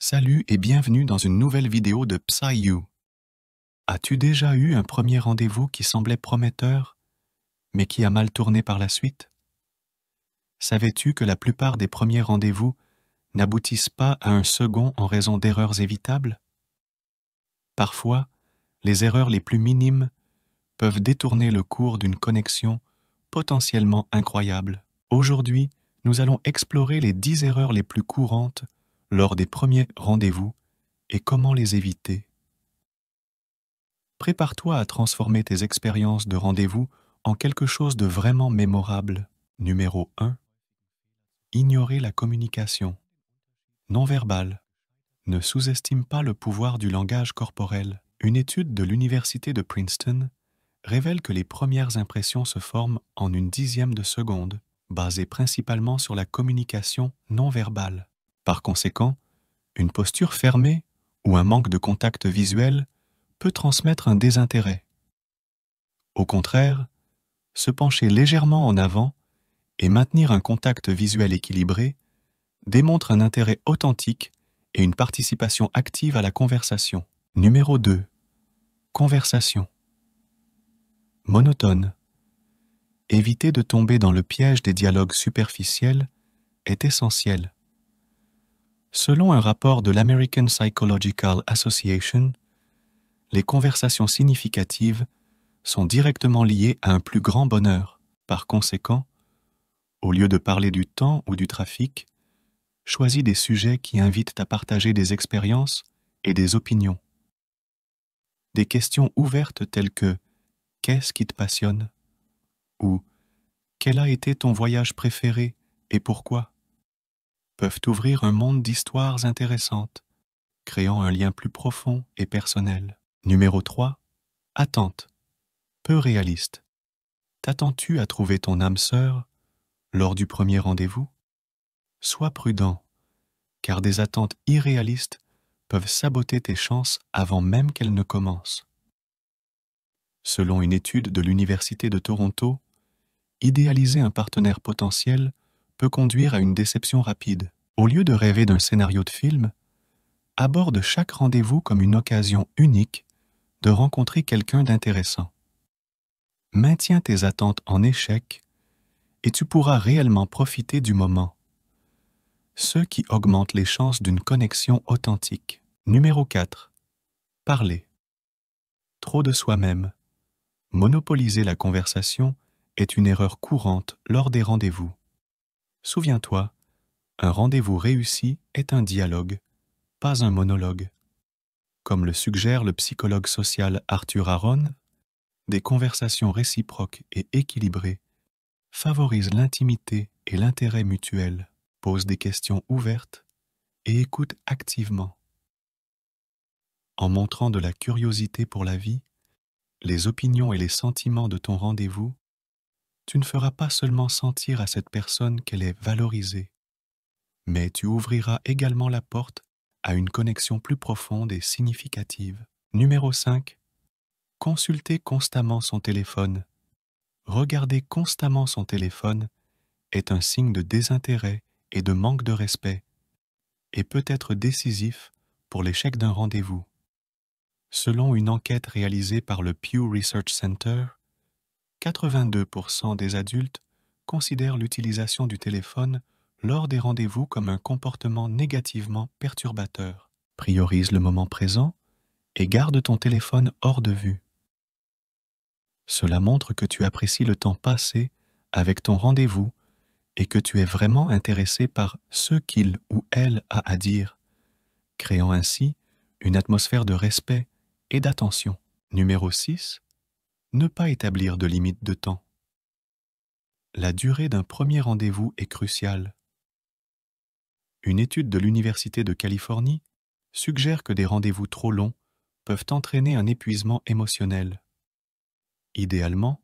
Salut et bienvenue dans une nouvelle vidéo de PsyU. As-tu déjà eu un premier rendez-vous qui semblait prometteur, mais qui a mal tourné par la suite? Savais-tu que la plupart des premiers rendez-vous n'aboutissent pas à un second en raison d'erreurs évitables? Parfois, les erreurs les plus minimes peuvent détourner le cours d'une connexion potentiellement incroyable. Aujourd'hui, nous allons explorer les 10 erreurs les plus courantes lors des premiers rendez-vous et comment les éviter. Prépare-toi à transformer tes expériences de rendez-vous en quelque chose de vraiment mémorable. Numéro 1. Ignorer la communication. Non verbale. Ne sous-estime pas le pouvoir du langage corporel. Une étude de l'Université de Princeton révèle que les premières impressions se forment en une dixième de seconde, basées principalement sur la communication non verbale. Par conséquent, une posture fermée ou un manque de contact visuel peut transmettre un désintérêt. Au contraire, se pencher légèrement en avant et maintenir un contact visuel équilibré démontre un intérêt authentique et une participation active à la conversation. Numéro 2. Conversation. Monotone. Éviter de tomber dans le piège des dialogues superficiels est essentiel. Selon un rapport de l'American Psychological Association, les conversations significatives sont directement liées à un plus grand bonheur. Par conséquent, au lieu de parler du temps ou du trafic, choisis des sujets qui invitent à partager des expériences et des opinions. Des questions ouvertes telles que « Qu'est-ce qui te passionne ?» ou « Quel a été ton voyage préféré et pourquoi ?» peuvent ouvrir un monde d'histoires intéressantes, créant un lien plus profond et personnel. Numéro 3. Attente. Peu réaliste. T'attends-tu à trouver ton âme sœur lors du premier rendez-vous? Sois prudent, car des attentes irréalistes peuvent saboter tes chances avant même qu'elles ne commencent. Selon une étude de l'Université de Toronto, idéaliser un partenaire potentiel peut conduire à une déception rapide. Au lieu de rêver d'un scénario de film, aborde chaque rendez-vous comme une occasion unique de rencontrer quelqu'un d'intéressant. Maintiens tes attentes en échec et tu pourras réellement profiter du moment, ce qui augmente les chances d'une connexion authentique. Numéro 4. Parler. Trop de soi-même. Monopoliser la conversation est une erreur courante lors des rendez-vous. Souviens-toi, un rendez-vous réussi est un dialogue, pas un monologue. Comme le suggère le psychologue social Arthur Aron, des conversations réciproques et équilibrées favorisent l'intimité et l'intérêt mutuel. Pose des questions ouvertes et écoute activement. En montrant de la curiosité pour la vie, les opinions et les sentiments de ton rendez-vous, tu ne feras pas seulement sentir à cette personne qu'elle est valorisée, mais tu ouvriras également la porte à une connexion plus profonde et significative. Numéro 5. Consulter constamment son téléphone. Regarder constamment son téléphone est un signe de désintérêt et de manque de respect, et peut être décisif pour l'échec d'un rendez-vous. Selon une enquête réalisée par le Pew Research Center, 82% des adultes considèrent l'utilisation du téléphone lors des rendez-vous comme un comportement négativement perturbateur. Priorise le moment présent et garde ton téléphone hors de vue. Cela montre que tu apprécies le temps passé avec ton rendez-vous et que tu es vraiment intéressé par ce qu'il ou elle a à dire, créant ainsi une atmosphère de respect et d'attention. Numéro 6. Ne pas établir de limite de temps. La durée d'un premier rendez-vous est cruciale. Une étude de l'Université de Californie suggère que des rendez-vous trop longs peuvent entraîner un épuisement émotionnel. Idéalement,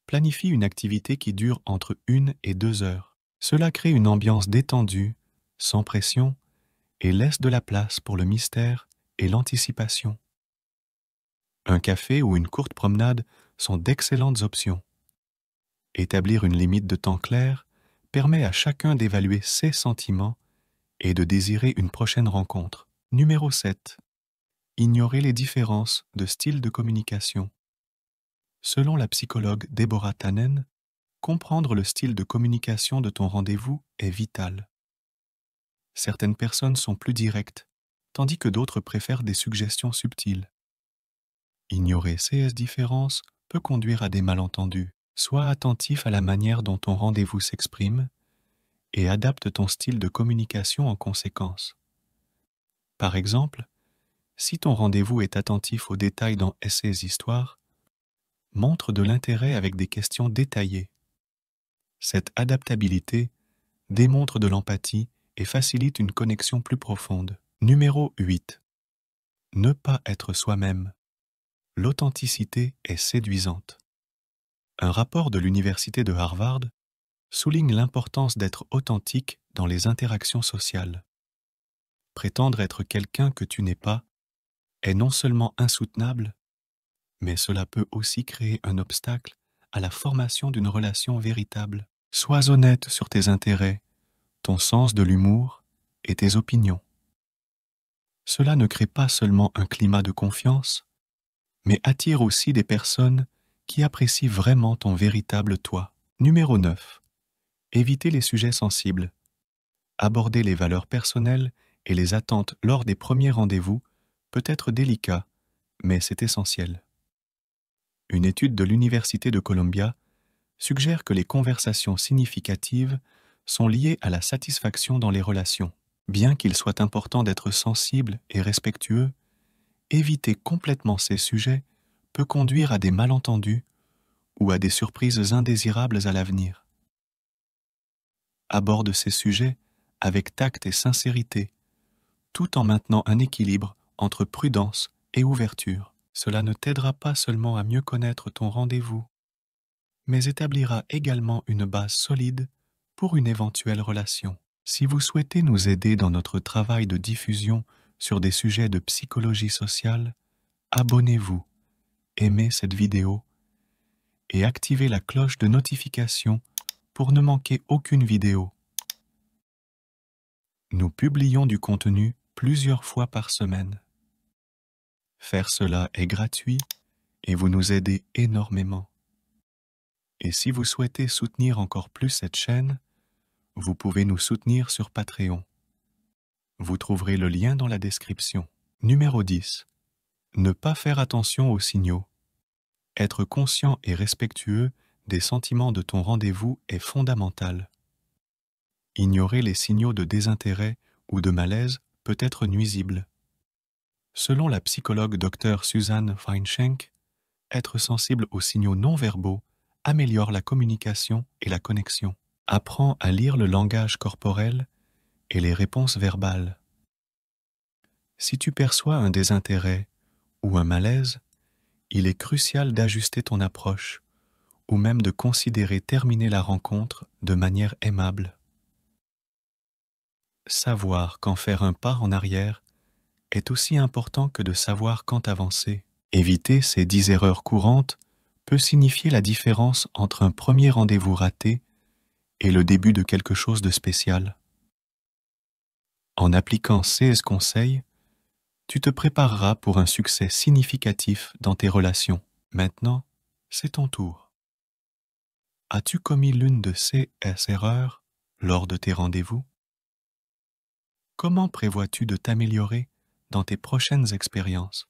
planifie une activité qui dure entre 1 et 2 heures. Cela crée une ambiance détendue, sans pression, et laisse de la place pour le mystère et l'anticipation. Un café ou une courte promenade sont d'excellentes options. Établir une limite de temps claire permet à chacun d'évaluer ses sentiments et de désirer une prochaine rencontre. Numéro 7. Ignorer les différences de style de communication. Selon la psychologue Deborah Tannen, comprendre le style de communication de ton rendez-vous est vital. Certaines personnes sont plus directes, tandis que d'autres préfèrent des suggestions subtiles. Ignorer ces différences peut conduire à des malentendus. Sois attentif à la manière dont ton rendez-vous s'exprime et adapte ton style de communication en conséquence. Par exemple, si ton rendez-vous est attentif aux détails dans ces histoires, montre de l'intérêt avec des questions détaillées. Cette adaptabilité démontre de l'empathie et facilite une connexion plus profonde. Numéro 8. Ne pas être soi-même. L'authenticité est séduisante. Un rapport de l'Université de Harvard souligne l'importance d'être authentique dans les interactions sociales. Prétendre être quelqu'un que tu n'es pas est non seulement insoutenable, mais cela peut aussi créer un obstacle à la formation d'une relation véritable. Sois honnête sur tes intérêts, ton sens de l'humour et tes opinions. Cela ne crée pas seulement un climat de confiance, mais attire aussi des personnes qui apprécient vraiment ton véritable toi. Numéro 9. Éviter les sujets sensibles. Aborder les valeurs personnelles et les attentes lors des premiers rendez-vous peut être délicat, mais c'est essentiel. Une étude de l'Université de Columbia suggère que les conversations significatives sont liées à la satisfaction dans les relations. Bien qu'il soit important d'être sensible et respectueux, éviter complètement ces sujets peut conduire à des malentendus ou à des surprises indésirables à l'avenir. Aborde ces sujets avec tact et sincérité, tout en maintenant un équilibre entre prudence et ouverture. Cela ne t'aidera pas seulement à mieux connaître ton rendez-vous, mais établira également une base solide pour une éventuelle relation. Si vous souhaitez nous aider dans notre travail de diffusion sur des sujets de psychologie sociale, abonnez-vous, aimez cette vidéo et activez la cloche de notification pour ne manquer aucune vidéo. Nous publions du contenu plusieurs fois par semaine. Faire cela est gratuit et vous nous aidez énormément. Et si vous souhaitez soutenir encore plus cette chaîne, vous pouvez nous soutenir sur Patreon. Vous trouverez le lien dans la description. Numéro 10. Ne pas faire attention aux signaux. Être conscient et respectueux des sentiments de ton rendez-vous est fondamental. Ignorer les signaux de désintérêt ou de malaise peut être nuisible. Selon la psychologue Dr Suzanne Feinschenk, être sensible aux signaux non-verbaux améliore la communication et la connexion. Apprends à lire le langage corporel et les réponses verbales. Si tu perçois un désintérêt ou un malaise, il est crucial d'ajuster ton approche ou même de considérer terminer la rencontre de manière aimable. Savoir quand faire un pas en arrière est aussi important que de savoir quand avancer. Éviter ces 10 erreurs courantes peut signifier la différence entre un premier rendez-vous raté et le début de quelque chose de spécial. En appliquant ces conseils, tu te prépareras pour un succès significatif dans tes relations. Maintenant, c'est ton tour. As-tu commis l'une de ces erreurs lors de tes rendez-vous? Comment prévois-tu de t'améliorer dans tes prochaines expériences?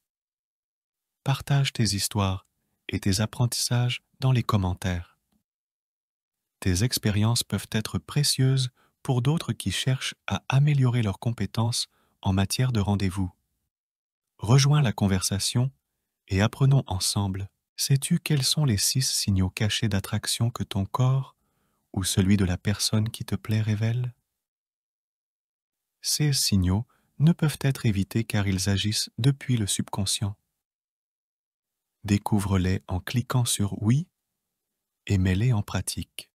Partage tes histoires et tes apprentissages dans les commentaires. Tes expériences peuvent être précieuses pour d'autres qui cherchent à améliorer leurs compétences en matière de rendez-vous. Rejoins la conversation et apprenons ensemble. Sais-tu quels sont les 6 signaux cachés d'attraction que ton corps ou celui de la personne qui te plaît révèle? Ces signaux ne peuvent être évités car ils agissent depuis le subconscient. Découvre-les en cliquant sur « Oui » et mets-les en pratique.